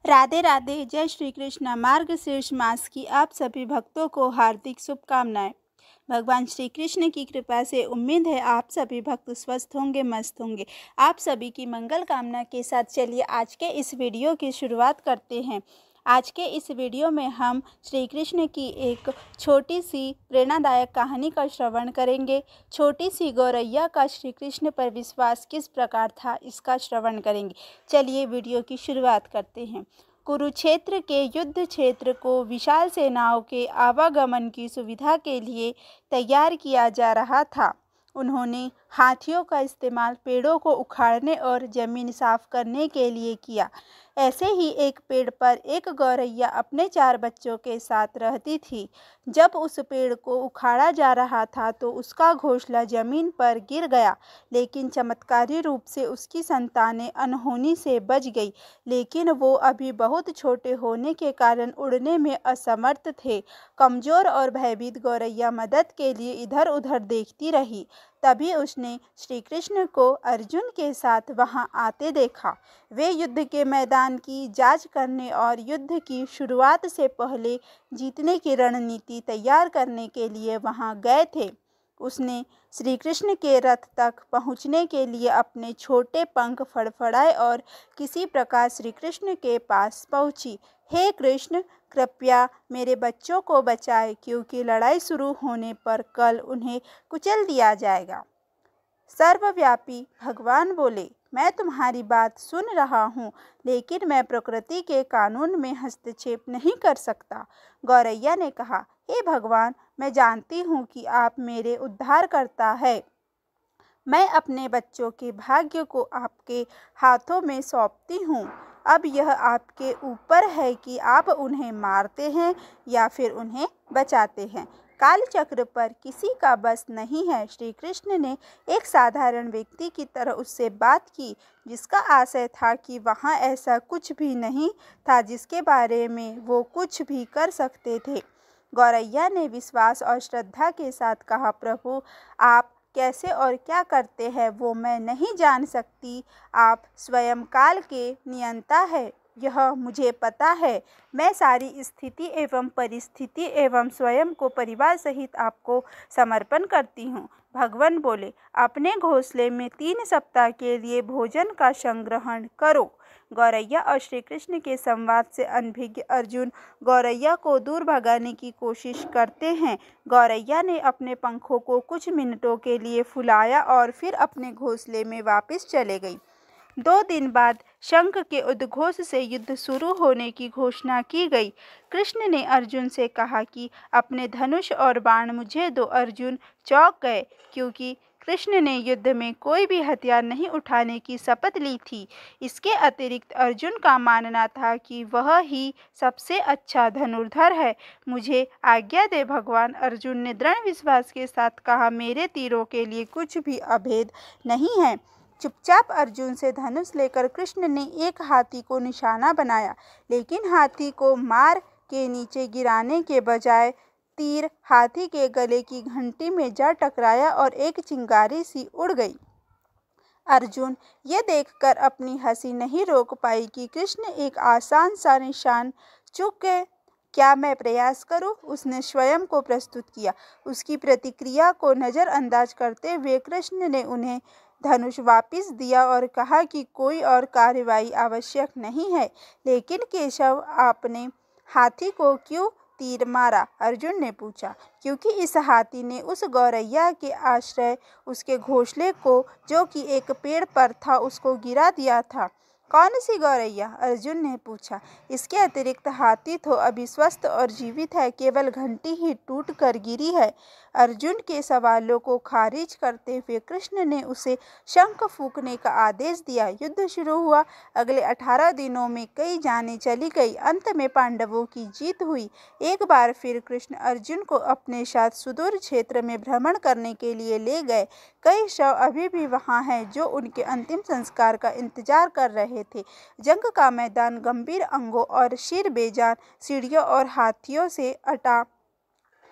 राधे राधे। जय श्री कृष्ण। मार्गशीर्ष मास की आप सभी भक्तों को हार्दिक शुभकामनाएं। भगवान श्री कृष्ण की कृपा से उम्मीद है आप सभी भक्त स्वस्थ होंगे, मस्त होंगे। आप सभी की मंगल कामना के साथ चलिए आज के इस वीडियो की शुरुआत करते हैं। आज के इस वीडियो में हम श्री कृष्ण की एक छोटी सी प्रेरणादायक कहानी का श्रवण करेंगे। छोटी सी गौरैया का श्री कृष्ण पर विश्वास किस प्रकार था, इसका श्रवण करेंगे। चलिए वीडियो की शुरुआत करते हैं। कुरुक्षेत्र के युद्ध क्षेत्र को विशाल सेनाओं के आवागमन की सुविधा के लिए तैयार किया जा रहा था। उन्होंने हाथियों का इस्तेमाल पेड़ों को उखाड़ने और जमीन साफ करने के लिए किया। ऐसे ही एक पेड़ पर एक गौरैया अपने 4 बच्चों के साथ रहती थी। जब उस पेड़ को उखाड़ा जा रहा था तो उसका घोंसला जमीन पर गिर गया, लेकिन चमत्कारी रूप से उसकी संतानें अनहोनी से बच गई। लेकिन वो अभी बहुत छोटे होने के कारण उड़ने में असमर्थ थे। कमजोर और भयभीत गौरैया मदद के लिए इधर उधर देखती रही। तभी उसने श्री कृष्ण को अर्जुन के साथ वहां आते देखा। वे युद्ध के मैदान की जांच करने और युद्ध की शुरुआत से पहले जीतने की रणनीति तैयार करने के लिए वहां गए थे। उसने श्री कृष्ण के रथ तक पहुंचने के लिए अपने छोटे पंख फड़फड़ाए और किसी प्रकार श्री कृष्ण के पास पहुंची। हे कृष्ण, कृपया मेरे बच्चों को बचाएं, क्योंकि लड़ाई शुरू होने पर कल उन्हें कुचल दिया जाएगा। सर्वव्यापी भगवान बोले, मैं तुम्हारी बात सुन रहा हूँ, लेकिन मैं प्रकृति के कानून में हस्तक्षेप नहीं कर सकता। गौरैया ने कहा, हे भगवान, मैं जानती हूँ कि आप मेरे उद्धारकर्ता है। मैं अपने बच्चों के भाग्य को आपके हाथों में सौंपती हूँ। अब यह आपके ऊपर है कि आप उन्हें मारते हैं या फिर उन्हें बचाते हैं। काल चक्र पर किसी का बस नहीं है। श्री कृष्ण ने एक साधारण व्यक्ति की तरह उससे बात की, जिसका आशय था कि वहाँ ऐसा कुछ भी नहीं था जिसके बारे में वो कुछ भी कर सकते थे। गौरैया ने विश्वास और श्रद्धा के साथ कहा, प्रभु, आप कैसे और क्या करते हैं वो मैं नहीं जान सकती। आप स्वयं काल के नियंता है, यह मुझे पता है। मैं सारी स्थिति एवं परिस्थिति एवं स्वयं को परिवार सहित आपको समर्पण करती हूँ। भगवान बोले, अपने घोंसले में 3 सप्ताह के लिए भोजन का संग्रहण करो। गौरैया और श्री कृष्ण के संवाद से अनभिज्ञ अर्जुन गौरैया को दूर भगाने की कोशिश करते हैं। गौरैया ने अपने पंखों को कुछ मिनटों के लिए फुलाया और फिर अपने घोंसले में वापस चले गई। 2 दिन बाद शंख के उद्घोष से युद्ध शुरू होने की घोषणा की गई। कृष्ण ने अर्जुन से कहा कि अपने धनुष और बाण मुझे दो। अर्जुन चौंक गए, क्योंकि कृष्ण ने युद्ध में कोई भी हथियार नहीं उठाने की शपथ ली थी। इसके अतिरिक्त अर्जुन का मानना था कि वह ही सबसे अच्छा धनुर्धर है। मुझे आज्ञा दे भगवान, अर्जुन ने दृढ़ विश्वास के साथ कहा, मेरे तीरों के लिए कुछ भी अभेद नहीं है। चुपचाप अर्जुन से धनुष लेकर कृष्ण ने एक हाथी को निशाना बनाया, लेकिन हाथी को मार के नीचे गिराने के बजाय तीर हाथी के गले की घंटी में जा टकराया और एक चिंगारी सी उड़ गई। अर्जुन ये देखकर अपनी हंसी नहीं रोक पाई कि कृष्ण एक आसान सा निशान चूक गए। क्या मैं प्रयास करूं? उसने स्वयं को प्रस्तुत किया। उसकी प्रतिक्रिया को नज़रअंदाज करते हुए कृष्ण ने उन्हें धनुष वापस दिया और कहा कि कोई और कार्रवाई आवश्यक नहीं है। लेकिन केशव, आपने हाथी को क्यों तीर मारा? अर्जुन ने पूछा। क्योंकि इस हाथी ने उस गौरैया के आश्रय उसके घोंसले को, जो कि एक पेड़ पर था, उसको गिरा दिया था। कौन सी गौरैया? अर्जुन ने पूछा। इसके अतिरिक्त हाथी तो अभी स्वस्थ और जीवित है, केवल घंटी ही टूट कर गिरी है। अर्जुन के सवालों को खारिज करते हुए कृष्ण ने उसे शंख फूंकने का आदेश दिया। युद्ध शुरू हुआ। अगले 18 दिनों में कई जानें चली गई। अंत में पांडवों की जीत हुई। एक बार फिर कृष्ण अर्जुन को अपने साथ सुदूर क्षेत्र में भ्रमण करने के लिए ले गए। कई शव अभी भी वहां हैं जो उनके अंतिम संस्कार का इंतजार कर रहे थे। जंग का मैदान गंभीर अंगों और शीर बेजान सीढ़ियों और हाथियों से अटा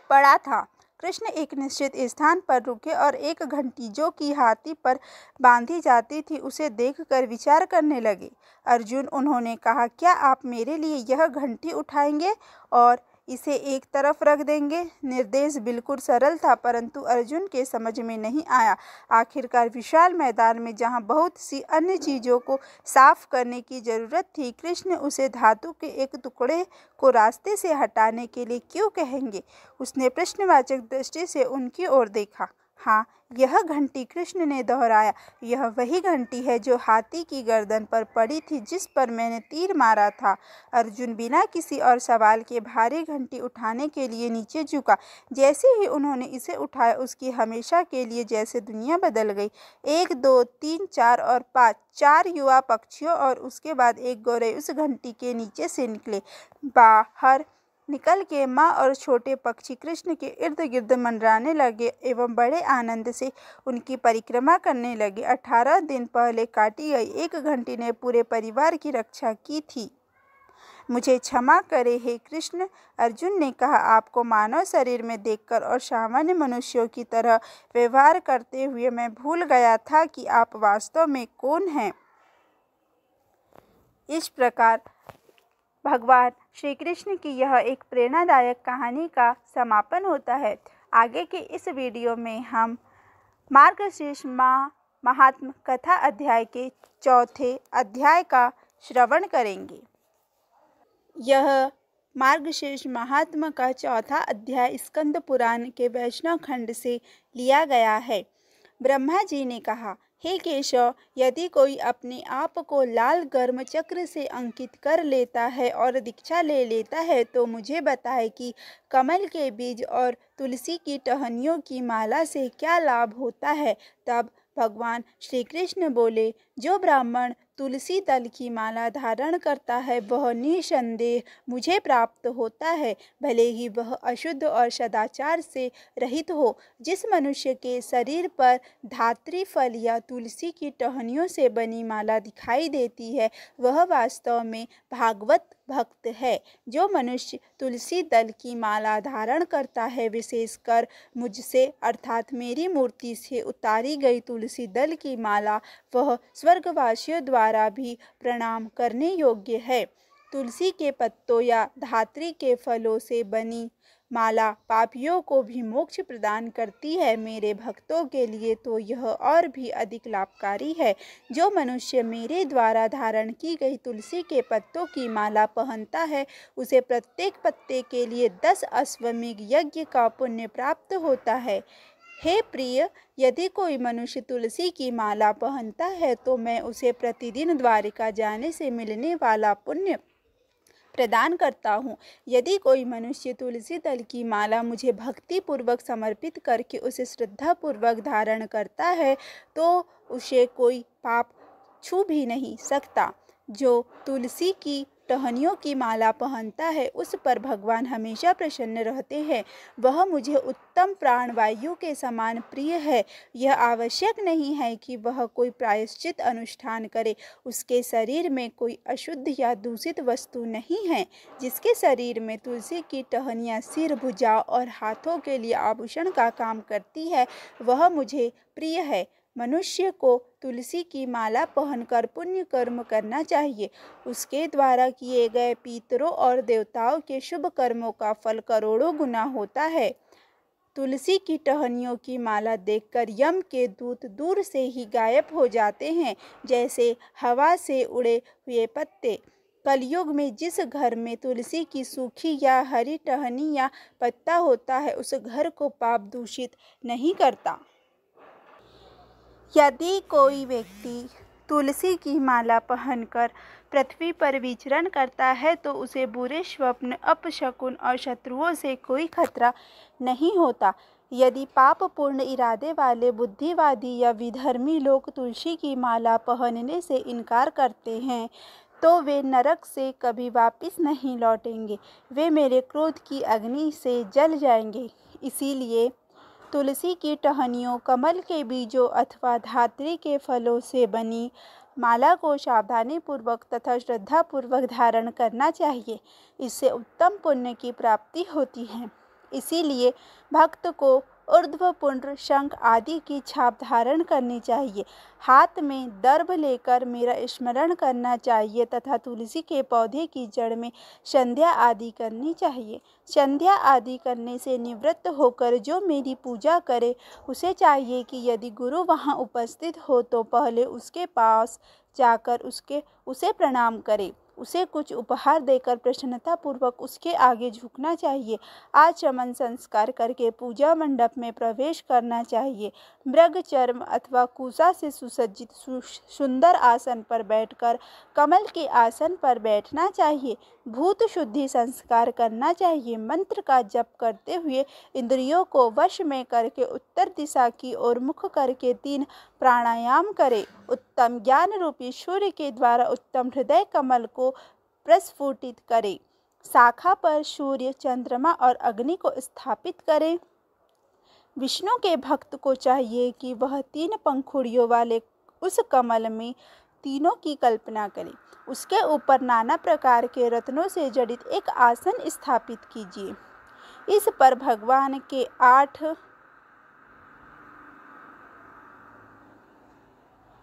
पड़ा था। कृष्ण एक निश्चित स्थान पर रुके और एक घंटी जो कि हाथी पर बांधी जाती थी उसे देखकर विचार करने लगे। अर्जुन, उन्होंने कहा, क्या आप मेरे लिए यह घंटी उठाएंगे और इसे एक तरफ रख देंगे? निर्देश बिल्कुल सरल था, परंतु अर्जुन के समझ में नहीं आया। आखिरकार विशाल मैदान में जहाँ बहुत सी अन्य चीज़ों को साफ करने की जरूरत थी, कृष्ण उसे धातु के एक टुकड़े को रास्ते से हटाने के लिए क्यों कहेंगे? उसने प्रश्नवाचक दृष्टि से उनकी ओर देखा। हाँ, यह घंटी, कृष्ण ने दोहराया, यह वही घंटी है जो हाथी की गर्दन पर पड़ी थी जिस पर मैंने तीर मारा था। अर्जुन बिना किसी और सवाल के भारी घंटी उठाने के लिए नीचे झुका। जैसे ही उन्होंने इसे उठाया, उसकी हमेशा के लिए जैसे दुनिया बदल गई। 1 2 3 4 और 5 4 युवा पक्षियों और उसके बाद एक गौरव उस घंटी के नीचे से निकले। बाहर निकल के माँ और छोटे पक्षी कृष्ण के इर्द गिर्द मंडराने लगे एवं बड़े आनंद से उनकी परिक्रमा करने लगे। 18 दिन पहले काटी गई एक घंटी ने पूरे परिवार की रक्षा की थी। मुझे क्षमा करे हे कृष्ण, अर्जुन ने कहा। आपको मानव शरीर में देखकर और सामान्य मनुष्यों की तरह व्यवहार करते हुए मैं भूल गया था कि आप वास्तव में कौन हैं। इस प्रकार भगवान श्री कृष्ण की यह एक प्रेरणादायक कहानी का समापन होता है। आगे के इस वीडियो में हम मार्गशीर्ष महात्म कथा अध्याय के 4थे अध्याय का श्रवण करेंगे। यह मार्गशीर्ष महात्म का 4था अध्याय स्कंद पुराण के वैष्णव खंड से लिया गया है। ब्रह्मा जी ने कहा, हे केशव, यदि कोई अपने आप को लाल गर्म चक्र से अंकित कर लेता है और दीक्षा ले लेता है तो मुझे बताए कि कमल के बीज और तुलसी की टहनियों की माला से क्या लाभ होता है। तब भगवान श्री कृष्ण बोले, जो ब्राह्मण तुलसी दल की माला धारण करता है वह निसंदेह मुझे प्राप्त होता है, भले ही वह अशुद्ध और सदाचार से रहित हो। जिस मनुष्य के शरीर पर धात्री फल या तुलसी की टहनियों से बनी माला दिखाई देती है वह वास्तव में भागवत भक्त है। जो मनुष्य तुलसी दल की माला धारण करता है, विशेषकर मुझसे अर्थात मेरी मूर्ति से उतारी गई तुलसी दल की माला, वह स्वर्गवासियों द्वारा भी प्रणाम करने योग्य है। तुलसी के पत्तों या धात्री के फलों से बनी माला पापियों को भी मोक्ष प्रदान करती है। मेरे भक्तों के लिए तो यह और भी अधिक लाभकारी है। जो मनुष्य मेरे द्वारा धारण की गई तुलसी के पत्तों की माला पहनता है उसे प्रत्येक पत्ते के लिए 10 अश्वमेध यज्ञ का पुण्य प्राप्त होता है। हे प्रिय, यदि कोई मनुष्य तुलसी की माला पहनता है तो मैं उसे प्रतिदिन द्वारिका जाने से मिलने वाला पुण्य प्रदान करता हूँ। यदि कोई मनुष्य तुलसी दल की माला मुझे भक्ति पूर्वक समर्पित करके उसे श्रद्धा पूर्वक धारण करता है तो उसे कोई पाप छू भी नहीं सकता। जो तुलसी की टहनियों की माला पहनता है उस पर भगवान हमेशा प्रसन्न रहते हैं। वह मुझे उत्तम प्राणवायु के समान प्रिय है। यह आवश्यक नहीं है कि वह कोई प्रायश्चित अनुष्ठान करे। उसके शरीर में कोई अशुद्ध या दूषित वस्तु नहीं है। जिसके शरीर में तुलसी की टहनियाँ सिर, भुजा और हाथों के लिए आभूषण का काम करती है वह मुझे प्रिय है। मनुष्य को तुलसी की माला पहनकर पुण्य कर्म करना चाहिए। उसके द्वारा किए गए पितरों और देवताओं के शुभ कर्मों का फल करोड़ों गुना होता है। तुलसी की टहनियों की माला देखकर यम के दूत दूर से ही गायब हो जाते हैं, जैसे हवा से उड़े हुए पत्ते। कलयुग में जिस घर में तुलसी की सूखी या हरी टहनी या पत्ता होता है उस घर को पाप दूषित नहीं करता। यदि कोई व्यक्ति तुलसी की माला पहनकर पृथ्वी पर विचरण करता है तो उसे बुरे स्वप्न, अपशकुन और शत्रुओं से कोई खतरा नहीं होता। यदि पापपूर्ण इरादे वाले बुद्धिवादी या विधर्मी लोग तुलसी की माला पहनने से इनकार करते हैं तो वे नरक से कभी वापस नहीं लौटेंगे। वे मेरे क्रोध की अग्नि से जल जाएंगे। इसीलिए तुलसी की टहनियों, कमल के बीजों अथवा धात्री के फलों से बनी माला को सावधानीपूर्वक तथा श्रद्धापूर्वक धारण करना चाहिए। इससे उत्तम पुण्य की प्राप्ति होती है। इसीलिए भक्त को ऊर्ध्व पुंड्र, शंख आदि की छाप धारण करनी चाहिए। हाथ में दर्भ लेकर मेरा स्मरण करना चाहिए तथा तुलसी के पौधे की जड़ में संध्या आदि करनी चाहिए। संध्या आदि करने से निवृत्त होकर जो मेरी पूजा करे उसे चाहिए कि यदि गुरु वहाँ उपस्थित हो तो पहले उसके पास जाकर उसे प्रणाम करे, उसे कुछ उपहार देकर प्रसन्नतापूर्वक उसके आगे झुकना चाहिए। आचमन संस्कार करके पूजा मंडप में प्रवेश करना चाहिए। मृग चर्म अथवा कुशा से सुसज्जित सुंदर आसन पर बैठकर कमल के आसन पर बैठना चाहिए। भूत शुद्धि संस्कार करना चाहिए। मंत्र का जप करते हुए इंद्रियों को वश में करके उत्तर दिशा की ओर मुख करके 3 प्राणायाम करें। उत्तम ज्ञान रूपी सूर्य के द्वारा उत्तम हृदय कमल को प्रस्फुटित करें। शाखा पर सूर्य, चंद्रमा और अग्नि को स्थापित करें। विष्णु के भक्त को चाहिए कि वह 3 पंखुड़ियों वाले उस कमल में तीनों की कल्पना करें। उसके ऊपर नाना प्रकार के रत्नों से जड़ित एक आसन स्थापित कीजिए। इस पर भगवान के 8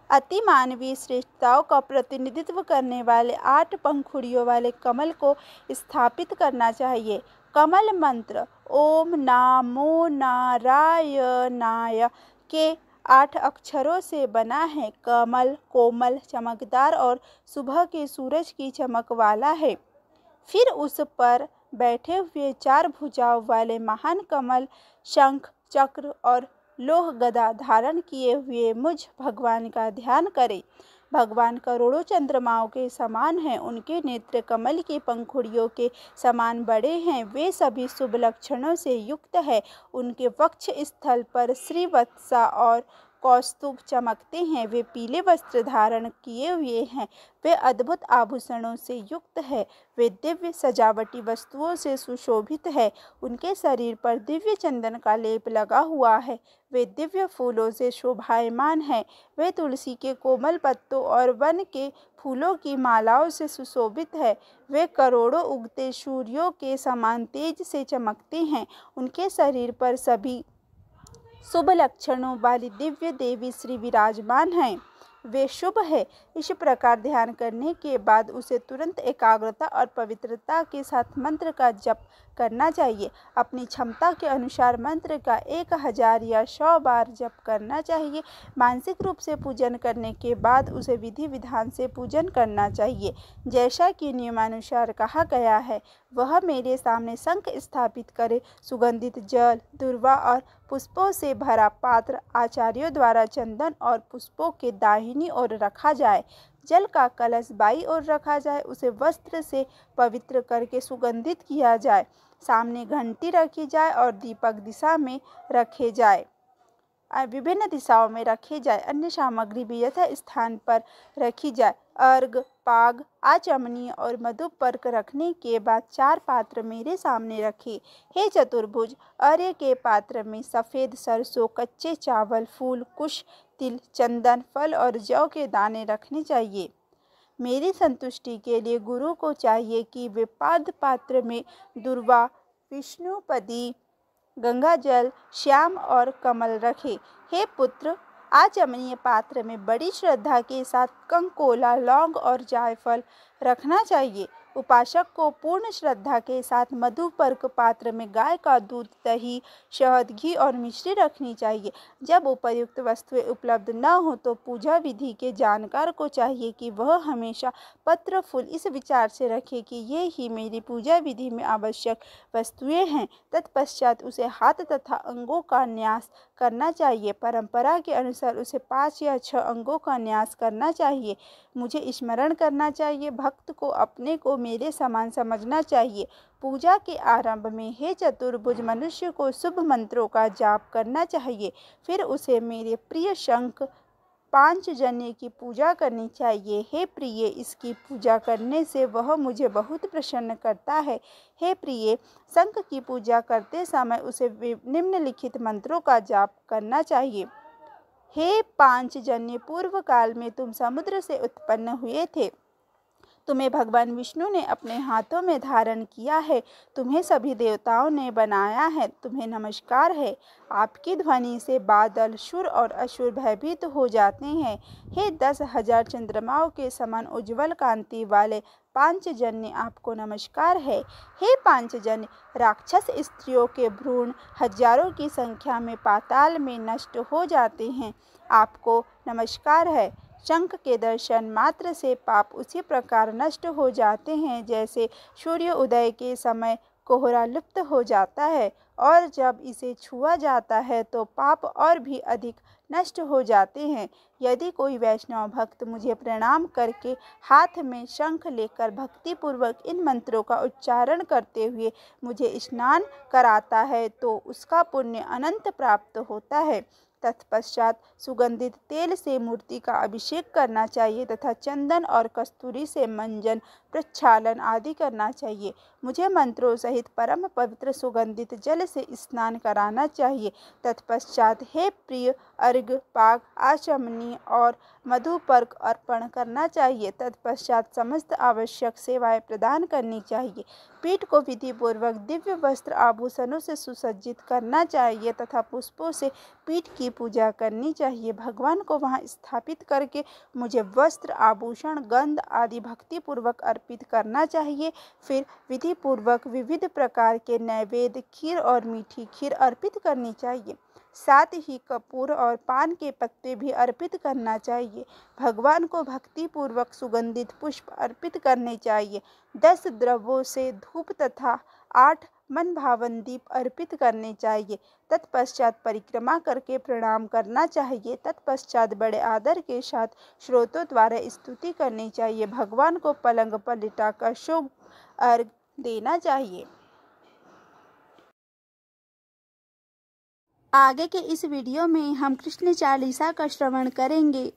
अति मानवीय श्रेष्ठताओं का प्रतिनिधित्व करने वाले 8 पंखुड़ियों वाले कमल को स्थापित करना चाहिए। कमल मंत्र ओम नमो नारायणाय के 8 अक्षरों से बना है। कमल कोमल, चमकदार और सुबह के सूरज की चमक वाला है। फिर उस पर बैठे हुए 4 भुजाओं वाले महान कमल, शंख, चक्र और लोह गदा धारण किए हुए मुझ भगवान का ध्यान करें। भगवान करोड़ों चंद्रमाओं के समान हैं। उनके नेत्र कमल की पंखुड़ियों के समान बड़े हैं। वे सभी शुभ लक्षणों से युक्त है। उनके वक्ष स्थल पर श्रीवत्सा और कौस्तुभ चमकते हैं। वे पीले वस्त्र धारण किए हुए हैं। वे अद्भुत आभूषणों से युक्त है। वे दिव्य सजावटी वस्तुओं से सुशोभित है। उनके शरीर पर दिव्य चंदन का लेप लगा हुआ है। वे दिव्य फूलों से शोभायमान है। वे तुलसी के कोमल पत्तों और वन के फूलों की मालाओं से सुशोभित है। वे करोड़ों उगते सूर्यों के समान तेज से चमकते हैं। उनके शरीर पर सभी शुभ लक्षणों वाली दिव्य देवी श्री विराजमान हैं। वे शुभ है। इस प्रकार ध्यान करने के बाद उसे तुरंत एकाग्रता और पवित्रता के साथ मंत्र का जप करना चाहिए। अपनी क्षमता के अनुसार मंत्र का 1000 या 100 बार जप करना चाहिए। मानसिक रूप से पूजन करने के बाद उसे विधि विधान से पूजन करना चाहिए। जैसा कि नियमानुसार कहा गया है, वह मेरे सामने शंख स्थापित करे। सुगंधित जल, दूर्वा और पुष्पों से भरा पात्र आचार्यों द्वारा चंदन और पुष्पों के दाहिनी ओर रखा जाए। जल का कलश बाईं ओर रखा जाए। उसे वस्त्र से पवित्र करके सुगंधित किया जाए। सामने घंटी रखी जाए और दीपक दिशा में रखे जाए, विभिन्न दिशाओं में रखे जाए। अन्य सामग्री भी यथा स्थान पर रखी जाए। अर्घ, पाग, आचमनी और मधुपर्क रखने के बाद 4 पात्र मेरे सामने रखे। हे चतुर्भुज, अर्घ्य के पात्र में सफ़ेद सरसों, कच्चे चावल, फूल, कुश, तिल, चंदन, फल और जौ के दाने रखने चाहिए। मेरी संतुष्टि के लिए गुरु को चाहिए कि वे पाद पात्र में दूर्वा, विष्णुपदी, गंगाजल, श्याम और कमल रखे। हे पुत्र, आचमनीय पात्र में बड़ी श्रद्धा के साथ कंकोला, लौंग और जायफल रखना चाहिए। उपासक को पूर्ण श्रद्धा के साथ मधुपर्क पात्र में गाय का दूध, दही, शहद, घी और मिश्री रखनी चाहिए। जब उपर्युक्त वस्तुएं उपलब्ध न हो तो पूजा विधि के जानकार को चाहिए कि वह हमेशा पत्र फूल इस विचार से रखे कि ये ही मेरी पूजा विधि में आवश्यक वस्तुएं हैं। तत्पश्चात उसे हाथ तथा अंगों का न्यास करना चाहिए। परंपरा के अनुसार उसे 5 या 6 अंगों का न्यास करना चाहिए। मुझे स्मरण करना चाहिए। भक्त को अपने को मेरे समान समझना चाहिए। पूजा के आरंभ में हे चतुर्भुज मनुष्य को शुभ मंत्रों का जाप करना चाहिए। फिर उसे मेरे प्रिय शंख पांचजन्य की पूजा करनी चाहिए। हे प्रिय, इसकी पूजा करने से वह मुझे बहुत प्रसन्न करता है। हे प्रिय, शंख की पूजा करते समय उसे निम्नलिखित मंत्रों का जाप करना चाहिए। हे पांचजन्य, पूर्व काल में तुम समुद्र से उत्पन्न हुए थे। तुम्हें भगवान विष्णु ने अपने हाथों में धारण किया है, तुम्हें सभी देवताओं ने बनाया है, तुम्हें नमस्कार है। आपकी ध्वनि से बादल, शुर और असुर भयभीत हो जाते हैं। हे 10,000 चंद्रमाओं के समान उज्ज्वल कांति वाले पांचजन्य, आपको नमस्कार है। हे पांचजन्य, राक्षस स्त्रियों के भ्रूण हजारों की संख्या में पाताल में नष्ट हो जाते हैं, आपको नमस्कार है। शंख के दर्शन मात्र से पाप उसी प्रकार नष्ट हो जाते हैं जैसे सूर्य उदय के समय कोहरा लुप्त हो जाता है, और जब इसे छुआ जाता है तो पाप और भी अधिक नष्ट हो जाते हैं। यदि कोई वैष्णव भक्त मुझे प्रणाम करके हाथ में शंख लेकर भक्तिपूर्वक इन मंत्रों का उच्चारण करते हुए मुझे स्नान कराता है तो उसका पुण्य अनंत प्राप्त होता है। तत्पश्चात सुगंधित तेल से मूर्ति का अभिषेक करना चाहिए तथा चंदन और कस्तूरी से मंजन, प्रक्षालन आदि करना चाहिए। मुझे मंत्रों सहित परम पवित्र सुगंधित जल से स्नान कराना चाहिए। तत्पश्चात हे प्रिय, अर्घ्य, पाक, आचमनी और मधुपर्क अर्पण करना चाहिए। तत्पश्चात समस्त आवश्यक सेवाएं प्रदान करनी चाहिए। पीठ को विधिपूर्वक दिव्य वस्त्र आभूषणों से सुसज्जित करना चाहिए तथा पुष्पों से पीठ की पूजा करनी चाहिए। भगवान को वहां स्थापित करके मुझे वस्त्र, आभूषण, गंध आदि भक्तिपूर्वक अर्पित करना चाहिए। फिर विधिपूर्वक विविध प्रकार के नैवेद्य, खीर और मीठी खीर अर्पित करनी चाहिए। साथ ही कपूर और पान के पत्ते भी अर्पित करना चाहिए। भगवान को भक्तिपूर्वक सुगंधित पुष्प अर्पित करने चाहिए। 10 द्रव्यों से धूप तथा 8 मन भावन दीप अर्पित करने चाहिए। तत्पश्चात परिक्रमा करके प्रणाम करना चाहिए। तत्पश्चात बड़े आदर के साथ श्रोतों द्वारा स्तुति करनी चाहिए। भगवान को पलंग पर लिटाकर शुभ अर्घ देना चाहिए। आगे के इस वीडियो में हम कृष्ण चालीसा का श्रवण करेंगे।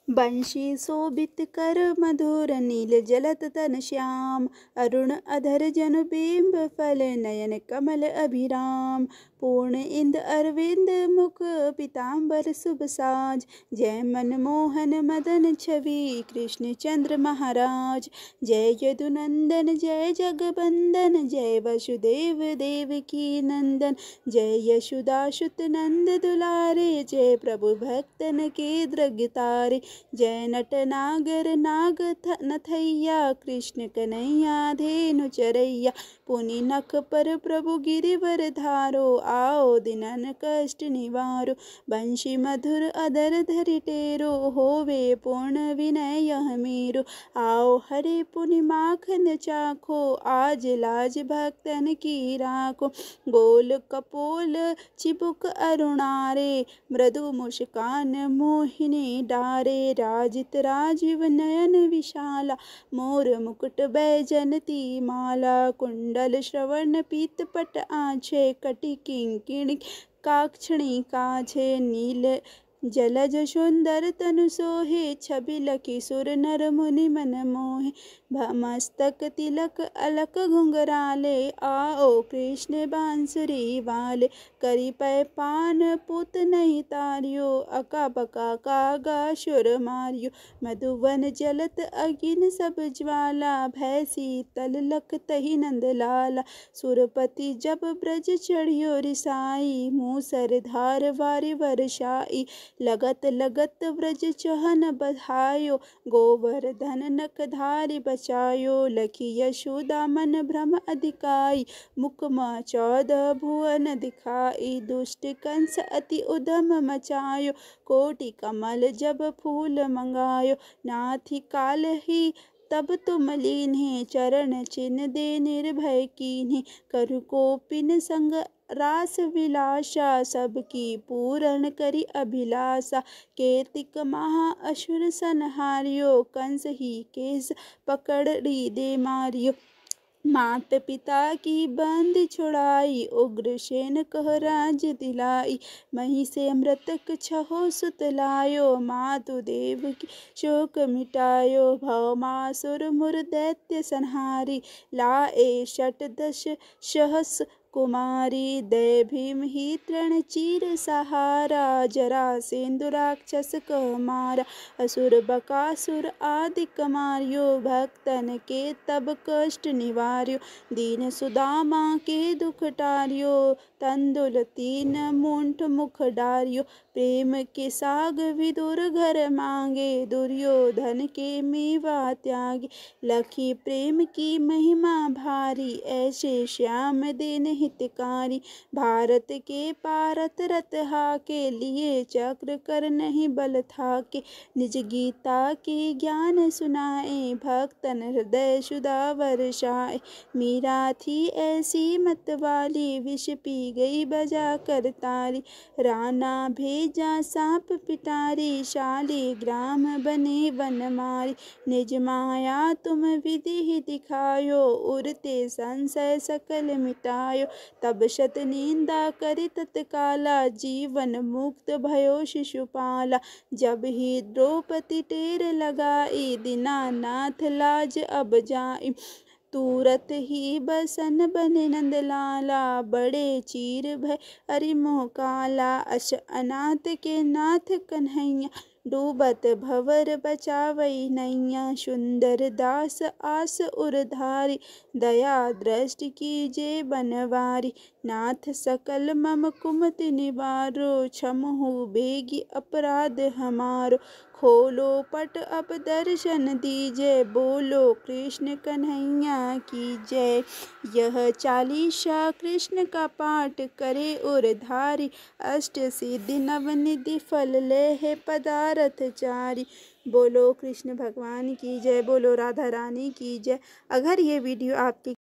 बंशी शोभित कर मधुर नील जलत तन श्याम, अरुण अधर जनु बिंब फल नयन कमल अभिराम, पूर्ण इंद अरविंद मुख पीताम्बर शुभ साज, जय मनमोहन मदन छवि कृष्ण चंद्र महाराज, जय यदुनंदन जय जगबंदन, जय वसुदेव देवकी नंदन, जय यशोदासुत नंद दुलारे, जय प्रभु भक्तन के द्रगतारे, जय नट नागर नाग नथैया, कृष्ण कन्हैया धेनु चरैया, पुनि नख पर प्रभु गिरिवर धारो, आओ दिनन कष्ट निवारो, बंशी मधुर अदर धरि टेरो, होवे पूर्ण विनय यह मेरो, आओ हरे पुनि माखन चाखो, आज लाज भक्तन की राखो, गोल कपोल चिबुक अरुणारे, मृदु मुस्कान मोहिनी डारे, राजित राजीव नयन विशाला, मोर मुकुट बैजंती माला, कुंडल श्रवण पीत पट आछे, कटि किंकिणी काक्षणी काछे, नील जलज सुंदर तनु सोहे, छबि लखी सुर नर मुनि मन मोहे, मस्तक तिलक अलक घुंघराले, आओ कृष्ण बांसुरी वाले, करी पै पान पुत नहीं तारियो, अका बका कागा शुर मारियो, मधुवन जलत अगिन सब ज्वाला, भय शीतल लख तही नंद लाला, सुरपति जब ब्रज चढ़ियो रिसाई, मूसर धार वारि वर्षाई, लगत लगत ब्रज चहन बधायो, गोवर्धन नख धारि बचायो, लखी यशोदा मन भ्रम अधिकाई, मुखमा 14 भुवन दिखाई, दुष्ट कंस अति उद्यम मचायो, कोटि कमल जब फूल मंगायो, नाथी काल ही तब तुम लीन्हे, चरण चिन्ह दे निर्भय कीन्हे, करु कोपिन संग रास विलासा, सबकी पूरण करी अभिलाषा, केतिक महा असुर संहारियो, कंस ही केस पकड़ी दे मारियो, मात पिता की बंद छुड़ाई, उग्रसेन कह राज दिलाई, मही से मृतक छहो सुत लायो, मातु देव की शोक मिटायो, भवमासुर मुर दैत्य संहारी, लाए 10 सहस कुमारी दय भीम ही तृण चीर सहारा जरासेंदु राक्षस कह मारा असुर बकासुर आदि कमारियो भक्तन के तब कष्ट निवार्यो दीन सुदामा के दुख टारियो तंदुल तीन मुंठ मुख डारियो प्रेम के साग विदुर घर मांगे दुर्योधन के मेवा त्यागी लखी प्रेम की महिमा भारी ऐसे श्याम दिन हितकारी भारत के पारत रत हा के लिए चक्र कर नहीं बल था के निज गीता के ज्ञान सुनाए भक्तन हृदय सुधा वर्षाए मीरा थी ऐसी मत वाली विष पी गई बजा कर तारी राना भेजा सांप पिटारी शाली ग्राम बने वन मारी निज माया तुम विधि ही दिखायो उड़ते संशय सकल मिटायो तब शत निंदा करि तत्काला जीवन मुक्त भयो शिशुपाला जब ही द्रौपदी टेर लगाई दीनानाथ लाज अब जाई तुरत ही बसन बने नंदलाला बड़े चीर भय अरिमोह काला अश अनाथ के नाथ कन्हैया डूबत भवर बचावई नैया सुंदर दास आस उरधारी दया दृष्टि कीजे बनवारी नाथ सकल मम कुमति निवारो क्षमहु बेगी अपराध हमारो खोलो पट अब दर्शन दीजय बोलो कृष्ण कन्हैया की जय। यह चालीसा कृष्ण का पाठ करे और धारी अष्ट सिद्धि नवनिधि फल ले है पदारथ चारी। बोलो कृष्ण भगवान की जय, बोलो राधा रानी की जय। अगर ये वीडियो आपकी